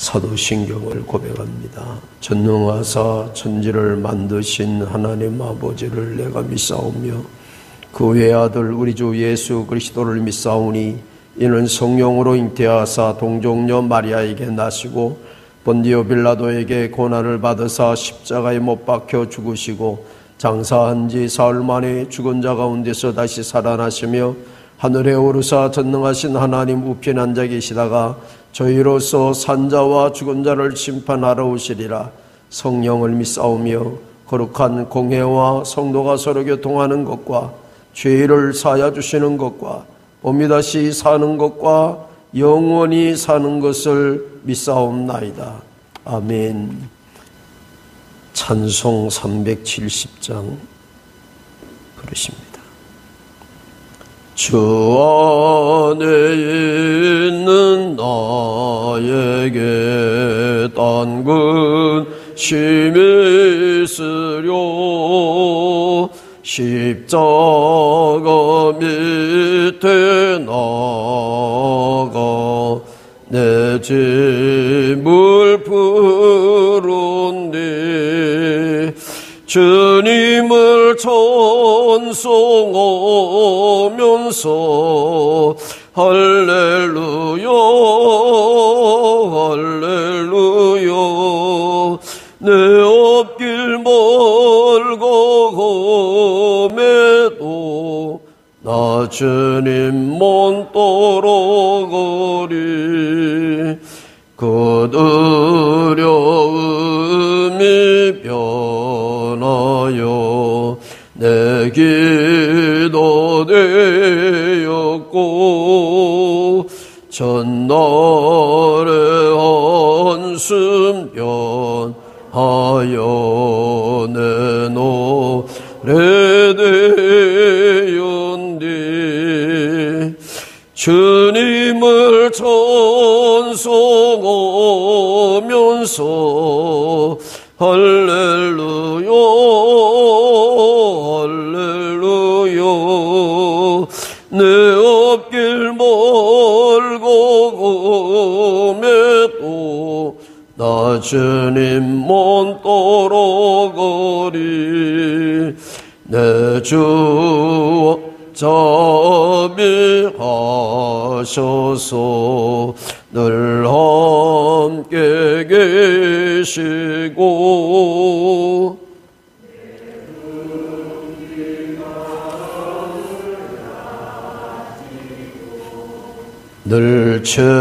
사도신경을 고백합니다. 전능하사 천지를 만드신 하나님 아버지를 내가 믿사오며 그 외아들 우리 주 예수 그리스도를 믿사오니 이는 성령으로 잉태하사 동정녀 마리아에게 나시고 본디오 빌라도에게 고난을 받으사 십자가에 못 박혀 죽으시고 장사한 지 사흘 만에 죽은 자 가운데서 다시 살아나시며 하늘에 오르사 전능하신 하나님 우편에 앉아 계시다가 저희로서 산자와 죽은 자를 심판하러 오시리라. 성령을 믿사오며 거룩한 공회와 성도가 서로 교통하는 것과 죄를 사하여 주시는 것과 몸이 다시 사는 것과 영원히 사는 것을 믿사옵나이다. 아멘. 찬송 370장 부르십니다. 주 안에 있는 나에게 딴 근심이 있으려 십자가 밑에 나가 내 짐을 풀었네. 주님을 찬송하면서 할렐루야 할렐루야 내 앞길 멀고 험해도 나 주님만 따라가리. 그 두려움이 변하여 내 기도 되었고 전날의 한숨 변하여 내 노래 되었네. 주님을 찬송하면서 할렐루야 할렐루야 내 앞길 멀고 험해도 나 주님만 따라가리. 내 주 자비하셔서 늘 함께 계시고 늘 채워주시네.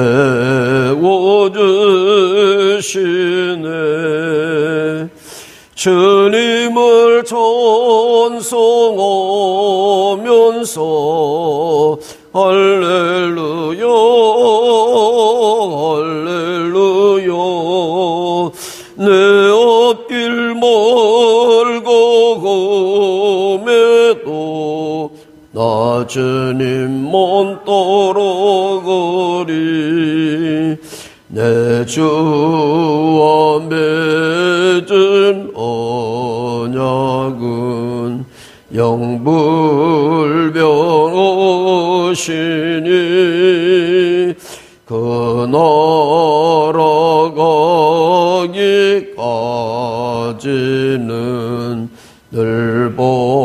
주님을 찬송하면서 할렐루야 할렐루야 내 앞길 멀고 험해도 나 주님만 따라가리. 내 주와 맺은 언약은 영불변하시니 그 나라 가기까지는 늘 보시네.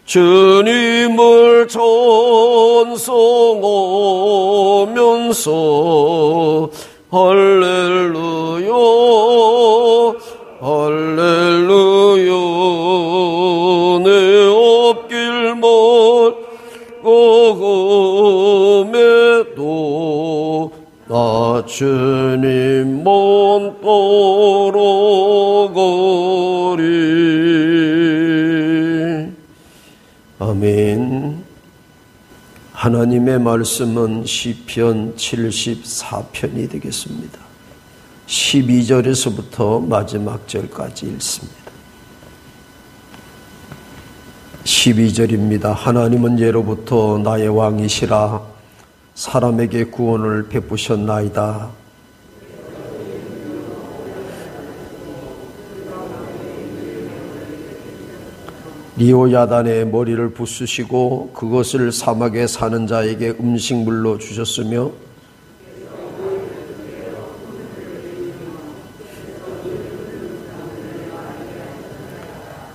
주님을 찬송하면서 할렐루야 할렐루야 내 앞길 멀고 험해도 나 주님만 따라가리. 아멘. 하나님의 말씀은 시편 74편이 되겠습니다. 12절에서부터 마지막 절까지 읽습니다. 12절입니다. 하나님은 예로부터 나의 왕이시라. 사람에게 구원을 베푸셨나이다. 리오야단의 머리를 부수시고 그것을 사막에 사는 자에게 음식물로 주셨으며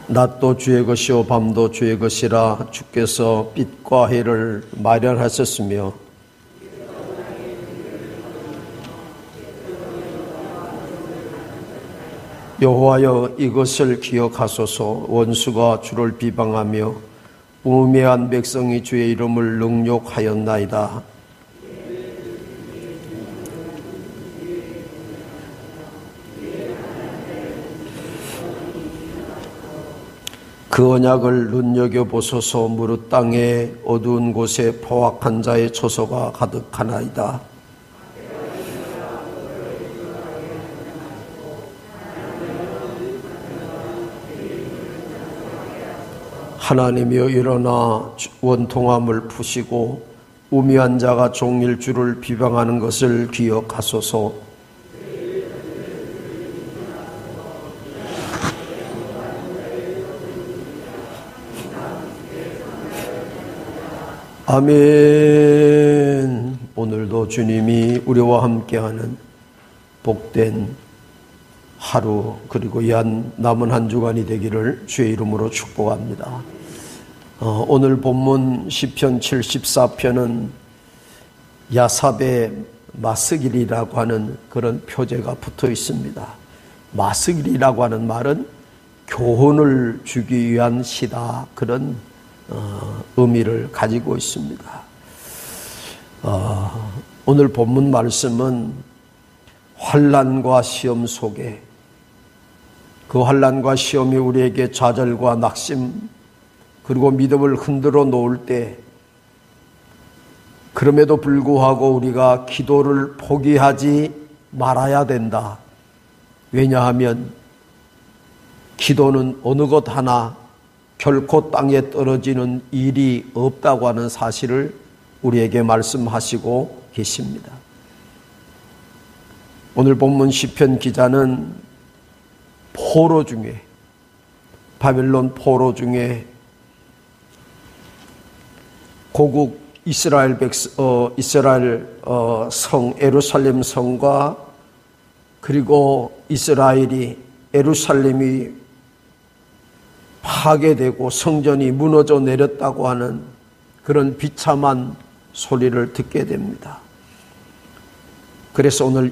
낮도 주의 것이요 밤도 주의 것이라 주께서 빛과 해를 마련하셨으며 여호와여 이것을 기억하소서. 원수가 주를 비방하며 우매한 백성이 주의 이름을 능욕하였나이다. 그 언약을 눈여겨보소서. 무릇 땅에 어두운 곳에 포악한 자의 처소가 가득하나이다. 하나님이여 일어나 원통함을 푸시고 우매한 자가 종일 주를 비방하는 것을 기억하소서. 아멘. 오늘도 주님이 우리와 함께하는 복된 하루 그리고 남은 한 주간이 되기를 주의 이름으로 축복합니다. 오늘 본문 시편 74편은 야삽의 마스길이라고 하는 그런 표제가 붙어 있습니다. 마스길이라고 하는 말은 교훈을 주기 위한 시다, 그런 의미를 가지고 있습니다. 오늘 본문 말씀은 환난과 시험 속에, 그 환난과 시험이 우리에게 좌절과 낙심 그리고 믿음을 흔들어 놓을 때, 그럼에도 불구하고 우리가 기도를 포기하지 말아야 된다. 왜냐하면 기도는 어느 것 하나 결코 땅에 떨어지는 일이 없다고 하는 사실을 우리에게 말씀하시고 계십니다. 오늘 본문 시편 기자는 포로 중에, 바벨론 포로 중에 고국 이스라엘 성 예루살렘 성과, 그리고 예루살렘이 파괴되고 성전이 무너져 내렸다고 하는 그런 비참한 소리를 듣게 됩니다. 그래서 오늘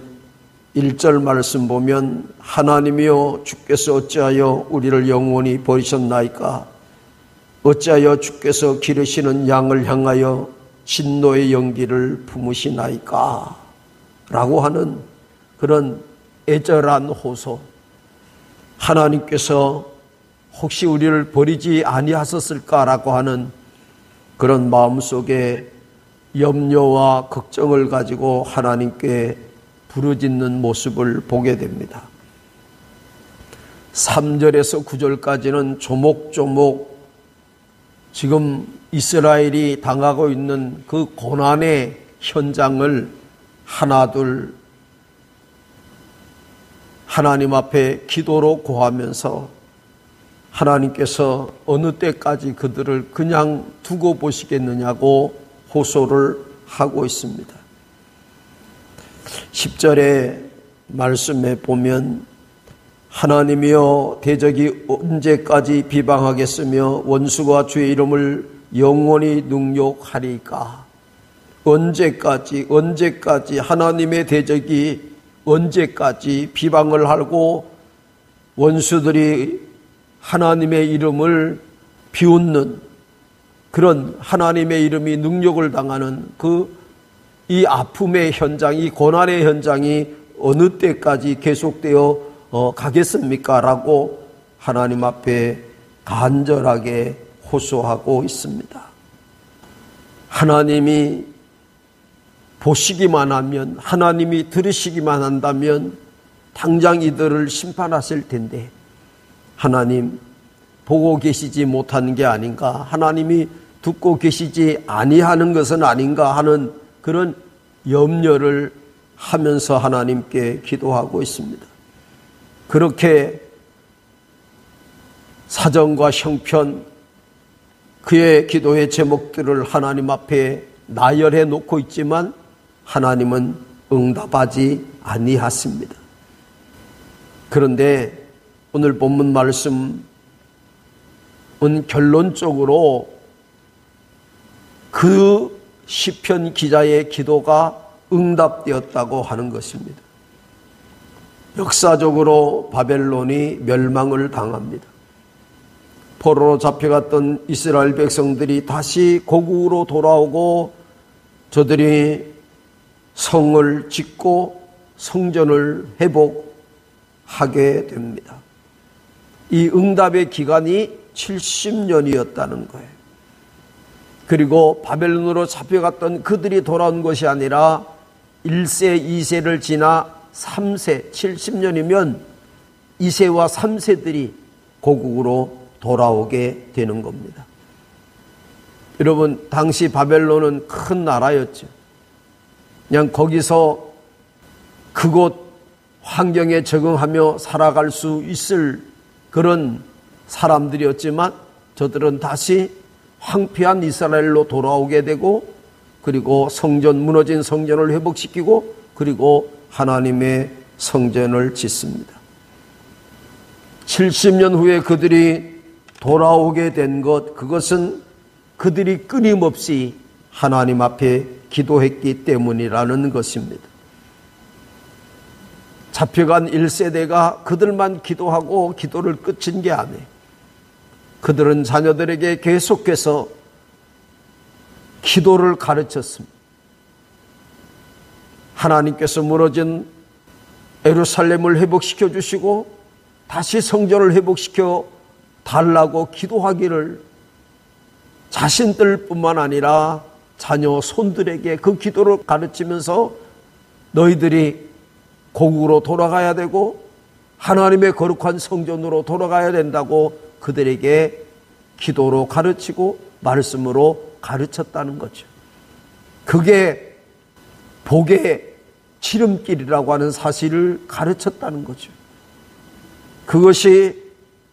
1절 말씀 보면 하나님이여 주께서 어찌하여 우리를 영원히 버리셨나이까? 어찌하여 주께서 기르시는 양을 향하여 진노의 연기를 품으시나이까? 라고 하는 그런 애절한 호소. 하나님께서 혹시 우리를 버리지 아니하셨을까라고 하는 그런 마음속에 염려와 걱정을 가지고 하나님께 부르짖는 모습을 보게 됩니다. 3절에서 9절까지는 조목조목 지금 이스라엘이 당하고 있는 그 고난의 현장을 하나둘 하나님 앞에 기도로 고하면서 하나님께서 어느 때까지 그들을 그냥 두고 보시겠느냐고 호소를 하고 있습니다. 10절의 말씀에 보면 하나님이여 대적이 언제까지 비방하겠으며 원수가 주의 이름을 영원히 능욕하리까? 언제까지 하나님의 대적이 언제까지 비방을 하고 원수들이 하나님의 이름을 비웃는 그런 하나님의 이름이 능욕을 당하는 이 아픔의 현장, 이 고난의 현장이 어느 때까지 계속되어 가겠습니까? 라고 하나님 앞에 간절하게 호소하고 있습니다. 하나님이 보시기만 하면, 하나님이 들으시기만 한다면 당장 이들을 심판하실 텐데 하나님 보고 계시지 못하는 게 아닌가, 하나님이 듣고 계시지 아니하는 것은 아닌가 하는 그런 염려를 하면서 하나님께 기도하고 있습니다. 그렇게 사정과 형편 그의 기도의 제목들을 하나님 앞에 나열해 놓고 있지만 하나님은 응답하지 아니하십니다. 그런데 오늘 본문 말씀은 결론적으로 그 시편 기자의 기도가 응답되었다고 하는 것입니다. 역사적으로 바벨론이 멸망을 당합니다. 포로로 잡혀갔던 이스라엘 백성들이 다시 고국으로 돌아오고 저들이 성을 짓고 성전을 회복하게 됩니다. 이 응답의 기간이 70년이었다는 거예요. 그리고 바벨론으로 잡혀갔던 그들이 돌아온 것이 아니라 1세, 2세를 지나 3세, 70년이면 2세와 3세들이 고국으로 돌아오게 되는 겁니다. 여러분, 당시 바벨론은 큰 나라였죠. 그냥 거기서 그곳 환경에 적응하며 살아갈 수 있을 그런 사람들이었지만 저들은 다시 황폐한 이스라엘로 돌아오게 되고 그리고 무너진 성전을 회복시키고 그리고 하나님의 성전을 짓습니다. 70년 후에 그들이 돌아오게 된 그것은 그들이 끊임없이 하나님 앞에 기도했기 때문이라는 것입니다. 잡혀간 1세대가 그들만 기도하고 기도를 끝인 게 아니에요. 그들은 자녀들에게 계속해서 기도를 가르쳤습니다. 하나님께서 무너진 예루살렘을 회복시켜 주시고 다시 성전을 회복시켜 달라고 기도하기를 자신들뿐만 아니라 자녀 손들에게 그 기도를 가르치면서 너희들이 고국으로 돌아가야 되고 하나님의 거룩한 성전으로 돌아가야 된다고 그들에게 기도로 가르치고 말씀으로 가르쳤다는 거죠. 그게 복의 지름길이라고 하는 사실을 가르쳤다는 거죠. 그것이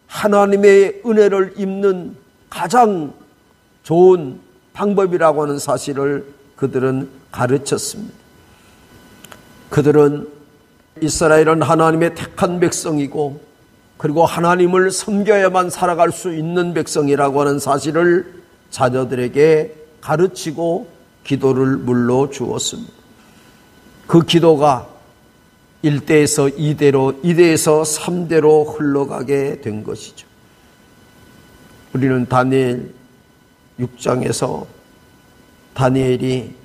하나님의 은혜를 입는 가장 좋은 방법이라고 하는 사실을 그들은 가르쳤습니다. 그들은 이스라엘은 하나님의 택한 백성이고 그리고 하나님을 섬겨야만 살아갈 수 있는 백성이라고 하는 사실을 자녀들에게 가르치고 기도를 물러주었습니다. 그 기도가 1대에서 2대로, 2대에서 3대로 흘러가게 된 것이죠. 우리는 다니엘 6장에서 다니엘이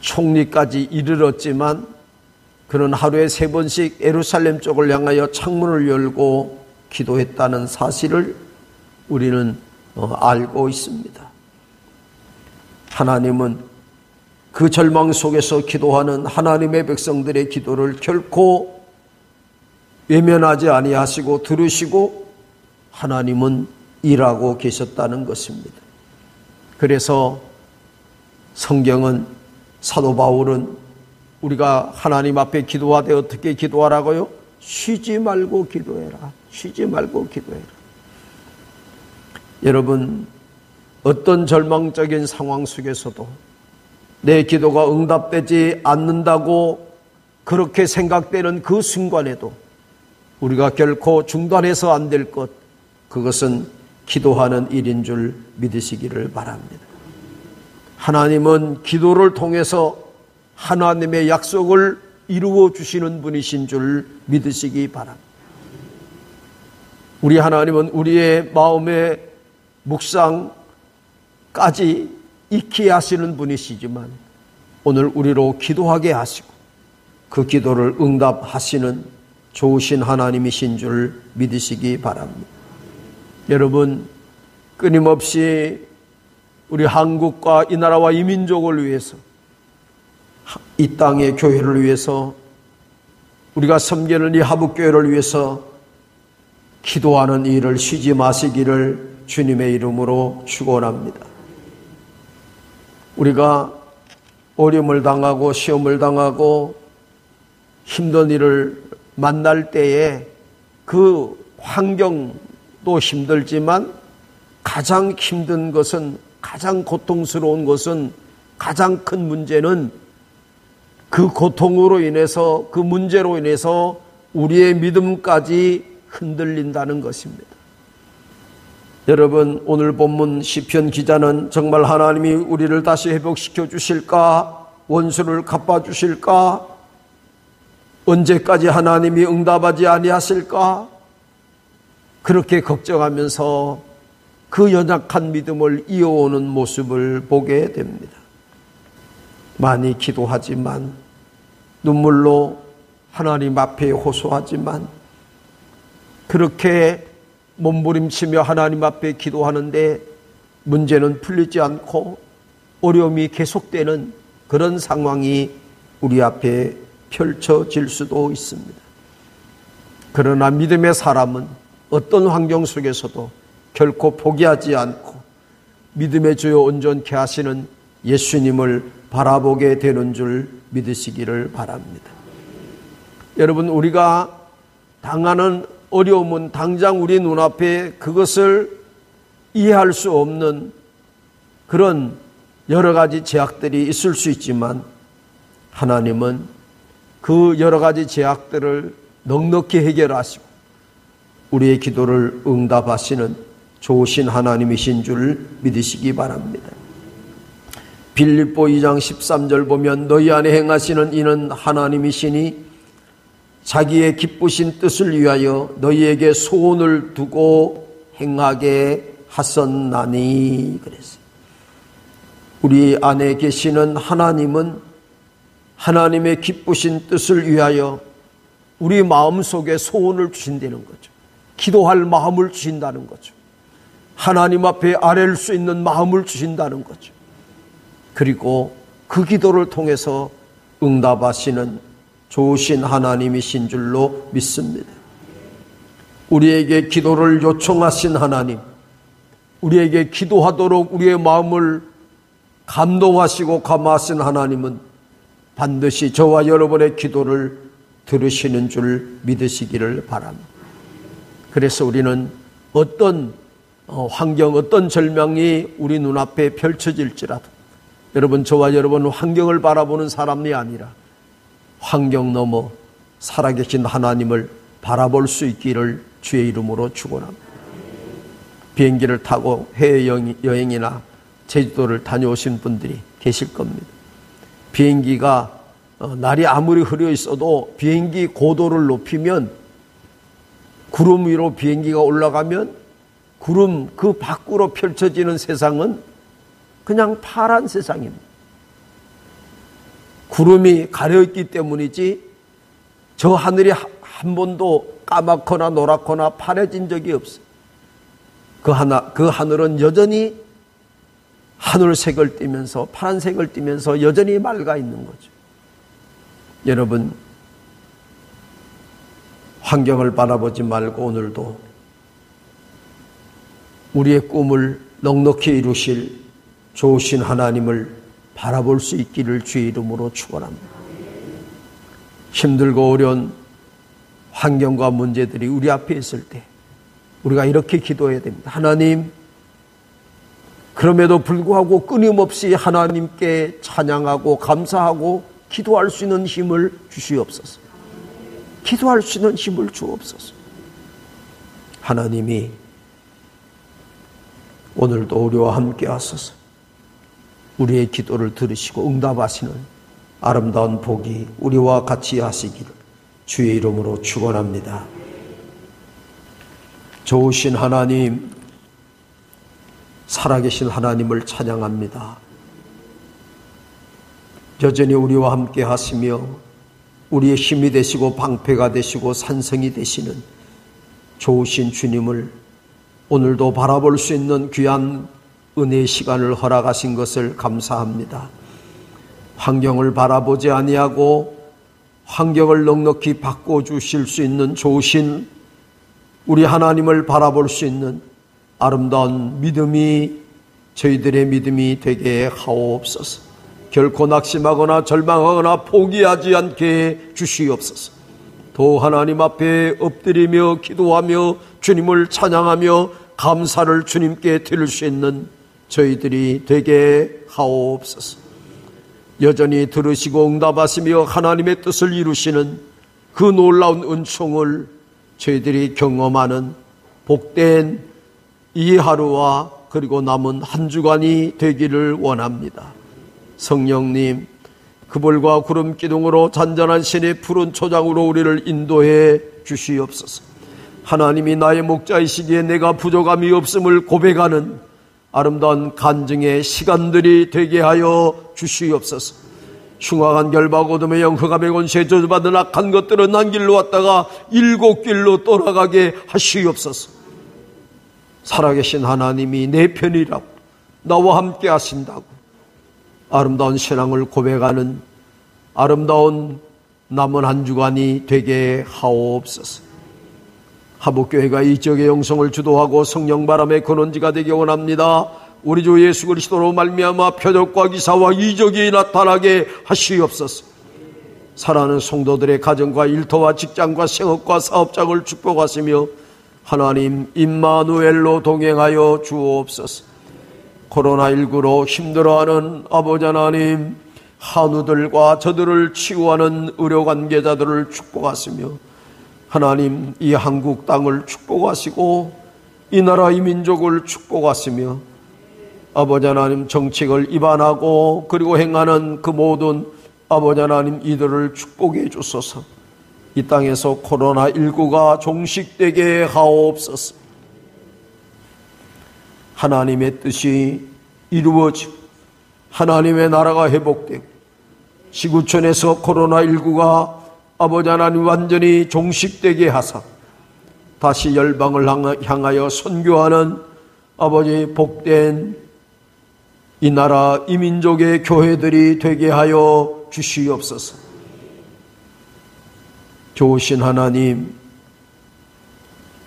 총리까지 이르렀지만 그는 하루에 3번씩 예루살렘 쪽을 향하여 창문을 열고 기도했다는 사실을 우리는 알고 있습니다. 하나님은 그 절망 속에서 기도하는 하나님의 백성들의 기도를 결코 외면하지 아니하시고 들으시고 하나님은 일하고 계셨다는 것입니다. 그래서 성경은 사도 바울은 우리가 하나님 앞에 기도하되 어떻게 기도하라고요? 쉬지 말고 기도해라. 쉬지 말고 기도해라. 여러분, 어떤 절망적인 상황 속에서도 내 기도가 응답되지 않는다고 그렇게 생각되는 그 순간에도 우리가 결코 중단해서 안 될 것, 그것은 기도하는 일인 줄 믿으시기를 바랍니다. 하나님은 기도를 통해서 하나님의 약속을 이루어 주시는 분이신 줄 믿으시기 바랍니다. 우리 하나님은 우리의 마음의 묵상까지 익히 하시는 분이시지만 오늘 우리로 기도하게 하시고 그 기도를 응답하시는 좋으신 하나님이신 줄 믿으시기 바랍니다. 여러분, 끊임없이 우리 한국과 이 나라와 이 민족을 위해서, 이 땅의 교회를 위해서, 우리가 섬기는 이 하북교회를 위해서 기도하는 일을 쉬지 마시기를 주님의 이름으로 축원합니다. 우리가 어려움을 당하고 시험을 당하고 힘든 일을 만날 때에 그 환경도 힘들지만 가장 힘든 것은, 가장 고통스러운 것은, 가장 큰 문제는 그 고통으로 인해서, 그 문제로 인해서 우리의 믿음까지 흔들린다는 것입니다. 여러분, 오늘 본문 시편 기자는 정말 하나님이 우리를 다시 회복시켜 주실까? 원수를 갚아 주실까? 언제까지 하나님이 응답하지 아니하실까? 그렇게 걱정하면서 그 연약한 믿음을 이어오는 모습을 보게 됩니다. 많이 기도하지만, 눈물로 하나님 앞에 호소하지만, 그렇게 몸부림치며 하나님 앞에 기도하는데 문제는 풀리지 않고 어려움이 계속되는 그런 상황이 우리 앞에 펼쳐질 수도 있습니다. 그러나 믿음의 사람은 어떤 환경 속에서도 결코 포기하지 않고 믿음의 주요 온전케 하시는 예수님을 바라보게 되는 줄 믿으시기를 바랍니다. 여러분, 우리가 당하는 어려움은 당장 우리 눈앞에 그것을 이해할 수 없는 그런 여러 가지 제약들이 있을 수 있지만, 하나님은 그 여러 가지 제약들을 넉넉히 해결하시고 우리의 기도를 응답하시는 좋으신 하나님이신 줄 믿으시기 바랍니다. 빌립보 2장 13절 보면 너희 안에 행하시는 이는 하나님이시니 자기의 기쁘신 뜻을 위하여 너희에게 소원을 두고 행하게 하셨나니 그랬어요. 우리 안에 계시는 하나님은 하나님의 기쁘신 뜻을 위하여 우리 마음속에 소원을 주신다는 거죠. 기도할 마음을 주신다는 거죠. 하나님 앞에 아뢰일 수 있는 마음을 주신다는 거죠. 그리고 그 기도를 통해서 응답하시는 좋으신 하나님이신 줄로 믿습니다. 우리에게 기도를 요청하신 하나님, 우리에게 기도하도록 우리의 마음을 감동하시고 감화하신 하나님은 반드시 저와 여러분의 기도를 들으시는 줄 믿으시기를 바랍니다. 그래서 우리는 어떤 환경, 어떤 절망이 우리 눈앞에 펼쳐질지라도, 여러분, 저와 여러분은 환경을 바라보는 사람이 아니라 환경 넘어 살아계신 하나님을 바라볼 수 있기를 주의 이름으로 축원합니다. 비행기를 타고 해외여행이나 제주도를 다녀오신 분들이 계실 겁니다. 비행기가 날이 아무리 흐려 있어도 비행기 고도를 높이면, 구름 위로 비행기가 올라가면 구름 그 밖으로 펼쳐지는 세상은 그냥 파란 세상입니다. 구름이 가려있기 때문이지 저 하늘이 한 번도 까맣거나 노랗거나 파래진 적이 없어요. 그 하늘은 여전히 하늘색을 띠면서, 파란색을 띠면서 여전히 맑아 있는 거죠. 여러분, 환경을 바라보지 말고 오늘도 우리의 꿈을 넉넉히 이루실 좋으신 하나님을 바라볼 수 있기를 주의 이름으로 축원합니다. 힘들고 어려운 환경과 문제들이 우리 앞에 있을 때 우리가 이렇게 기도해야 됩니다. 하나님, 그럼에도 불구하고 끊임없이 하나님께 찬양하고 감사하고 기도할 수 있는 힘을 주시옵소서. 기도할 수 있는 힘을 주옵소서. 하나님이 오늘도 우리와 함께 하소서. 우리의 기도를 들으시고 응답하시는 아름다운 복이 우리와 같이 하시기를 주의 이름으로 축원합니다. 좋으신 하나님, 살아계신 하나님을 찬양합니다. 여전히 우리와 함께 하시며 우리의 힘이 되시고 방패가 되시고 산성이 되시는 좋으신 주님을 오늘도 바라볼 수 있는 귀한 은혜의 시간을 허락하신 것을 감사합니다. 환경을 바라보지 아니하고 환경을 넉넉히 바꿔주실 수 있는 좋으신 우리 하나님을 바라볼 수 있는 아름다운 믿음이 저희들의 믿음이 되게 하옵소서. 결코 낙심하거나 절망하거나 포기하지 않게 주시옵소서. 또 하나님 앞에 엎드리며 기도하며 주님을 찬양하며 감사를 주님께 드릴 수 있는 저희들이 되게 하옵소서. 여전히 들으시고 응답하시며 하나님의 뜻을 이루시는 그 놀라운 은총을 저희들이 경험하는 복된 이 하루와 그리고 남은 한 주간이 되기를 원합니다. 성령님, 그볼과 구름 기둥으로 잔잔한 신의 푸른 초장으로 우리를 인도해 주시옵소서. 하나님이 나의 목자이시기에 내가 부족함이 없음을 고백하는 아름다운 간증의 시간들이 되게 하여 주시옵소서. 흉악한 결박 어둠의 영 흑암의 권세에 저주받은 악한 것들은 한 길로 왔다가 일곱 길로 돌아가게 하시옵소서. 살아계신 하나님이 내 편이라고, 나와 함께 하신다고 아름다운 신앙을 고백하는 아름다운 남은 한 주간이 되게 하옵소서. 하복교회가 이 지역의 영성을 주도하고 성령 바람의 근원지가 되기 원합니다. 우리 주 예수 그리스도로 말미암아 표적과 기사와 이적이 나타나게 하시옵소서. 사랑하는 성도들의 가정과 일터와 직장과 생업과 사업장을 축복하시며 하나님 임마누엘로 동행하여 주옵소서. 코로나19로 힘들어하는 아버지 하나님, 한우들과 저들을 치유하는 의료관계자들을 축복하시며 하나님 이 한국 땅을 축복하시고 이 나라 이 민족을 축복하시며 아버지 하나님 정책을 위반하고 그리고 행하는 그 모든 아버지 하나님 이들을 축복해 주소서. 이 땅에서 코로나19가 종식되게 하옵소서. 하나님의 뜻이 이루어지고 하나님의 나라가 회복되고 지구촌에서 코로나19가 아버지 하나님 완전히 종식되게 하사 다시 열방을 향하여 선교하는 아버지 복된 이 나라 이 민족의 교회들이 되게 하여 주시옵소서. 좋으신 하나님,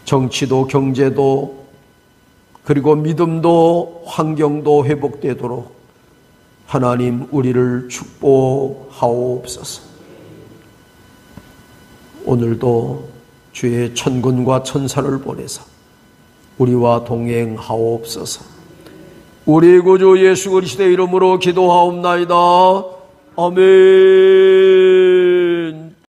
정치도 경제도 그리고 믿음도 환경도 회복되도록 하나님 우리를 축복하옵소서. 오늘도 주의 천군과 천사를 보내사 우리와 동행하옵소서. 우리 구주 예수 그리스도의 이름으로 기도하옵나이다. 아멘.